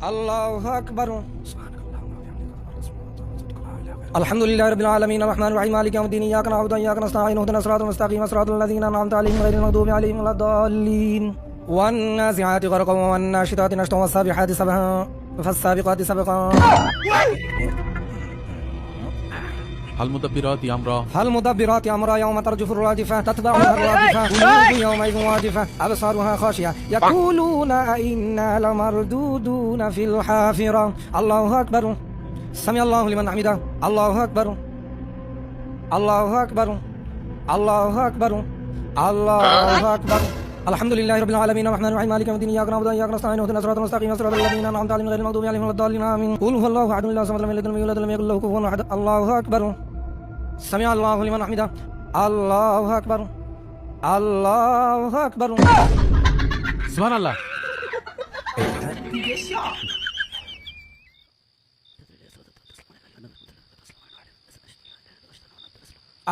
আল্লাহু আকবার। আলহামদুলিল্লাহি রাব্বিল আলামিন আর রহমানির রহিম মালিকি ইয়াউমিদ্দিন ইয়াকা না'বুদু ওয়া ইয়াকা নাস্তাঈন ইহদিনাস সিরাতাল মুস্তাকিম সিরাতাল লাযীনা আন'আমতা আলাইহিম গায়রিল মাগদুবি আলাইহিম ওয়ালাদ-দাল্লিন। One নাযিআতি গরকান one নাশিতাতি নাশতান ওয়াস-সাবিহাতি সাবহান ফাস-সাবিকাতি সাবকান। فالمدبرات أمرا يوم ترجف الرادفة تتبعها الرادفة قلوب يومئذ واجفة أبصارها خاشعة يقولون أئنا لمردودون في الحافرة. الله أكبر. سمع الله لمن حمده. الله أكبر. الله أكبر. الله أكبر. الله أكبر. الحمد لله رب العالمين الرحمن الرحيم مالك يوم الدين إياك نعبد وإياك نستعين اهدنا الصراط المستقيم صراط الذين أنعمت عليهم غير المغضوب عليهم ولا الضالين آمين. قل هو الله أحد الله الصمد لم يلد ولم يولد ولم يكن له كفوا أحد. الله أكبر. سمع الله لمن حمده. الله أكبر. الله أكبر. সুবহান আল্লাহ।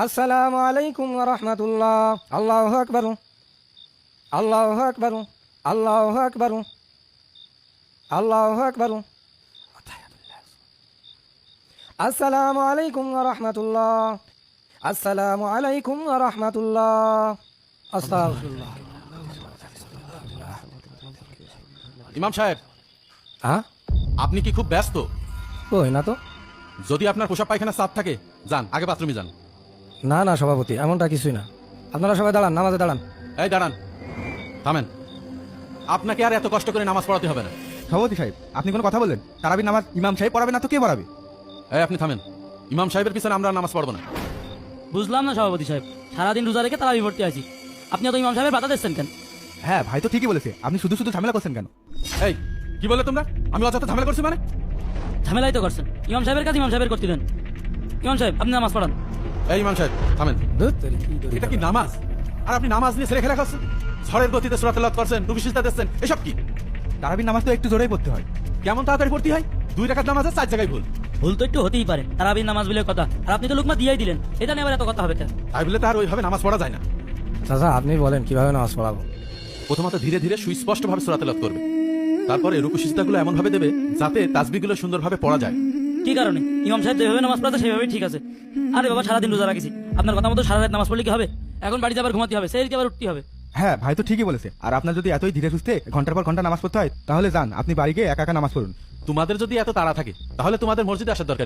السلام عليكم ورحمة الله. الله أكبر. الله أكبر. الله أكبر. الله أكبر. السلام عليكم ورحمة الله. السلام عليكم ورحمة الله. أستغفر الله. ইমাম সাহেব, হ্যাঁ, আপনি কি খুব ব্যস্ত? কই না তো। যদি আপনার পোশাক পায়খানা সাফ থাকে যান, আগে বাথরুমে যান। না না সভাপতি, এমনটা কিছুই না। আপনারা সবাই দাঁড়ান, নামাজে দাঁড়ান। এই দাঁড়ান, থামেন। আপনাকে আর এত কষ্ট করে নামাজ পড়াতে হবে না। সভাপতি সাহেব, আপনি কোনো কথা বললেন? তারাবির নামাজ ইমাম সাহেব পড়াবে না তো কে পড়াবে? এই আপনি থামেন। ইমাম সাহেবের পিছনে আমরা আর নামাজ পড়বো না। বুঝলাম না সভাপতি সাহেব, সারাদিন রোজা রেখে তারা বিভর্তি আছি, আপনি তো ইমাম সাহেবের বাধা দিচ্ছেন কেন? হ্যাঁ ভাই তো ঠিকই বলেছে, আপনি শুধু শুধু ঝামেলা করছেন কেন? এই কি বলে তোমরা? আমি অযথা ঝামেলা করছি মানে? ঝামেলাই তো করছেন। ইমাম সাহেবের কাছে ইমাম সাহেবের করতে দেন। ইমাম সাহেব আপনি নামাজ পড়ান। এই ইমাম সাহেব থামেন। এটা কি নামাজ? আর আপনি নামাজ নিয়ে ছেলে খেলা করছেন, ঝড়ের গতিতে সূরা তেলাওয়াত করছেন, রুকু সিজদা দিচ্ছেন, এসব কি? তারাবির নামাজ তো একটু জোরেই পড়তে হয়। কেমন তাড়াতাড়ি পড়তে হয়? 2 রাকাত নামাজে 4 জায়গায় ভুল। ভুল তো একটু হতেই পারে, তারাবির নামাজ বলে কথা, আর আপনি তো লুকমা দিয়েই দিলেন, এটা নিয়ে আবার এত কথা হবে কেন? তাই বলে তার ওইভাবে নামাজ পড়া যায় না। চাচা আপনি বলেন কিভাবে নামাজ পড়াবো? প্রথমত ধীরে ধীরে সুস্পষ্টভাবে সূরা তেলাওয়াত করবে, তারপরে রুকু সিজদাগুলো এমন ভাবে দেবে যাতে তাসবিহগুলো সুন্দরভাবে পড়া যায়। কি কারণে? ইমাম সাহেব যেভাবে নামাজ পড়াতে সেভাবেই ঠিক আছে। আরে বাবা, সারাদিন রোজা রাখছি, আপনার কথা মতো সারা রাত নামাজ পড়লে কি হবে? এখন বাড়িতে আবার ঘুমাতে হবে, সেই আবার উঠতে হবে। হ্যাঁ ভাই তো ঠিকই বলেছে। আর আপনার যদি এতই ধীরে সুস্থে ঘন্টার পর ঘন্টা নামাজ পড়তে হয়, তাহলে যান আপনি বাড়ি গিয়ে একা একা নামাজ পড়ুন। তোমাদের যদি এত তাড়া থাকে তাহলে তোমাদের মসজিদে আসার দরকার।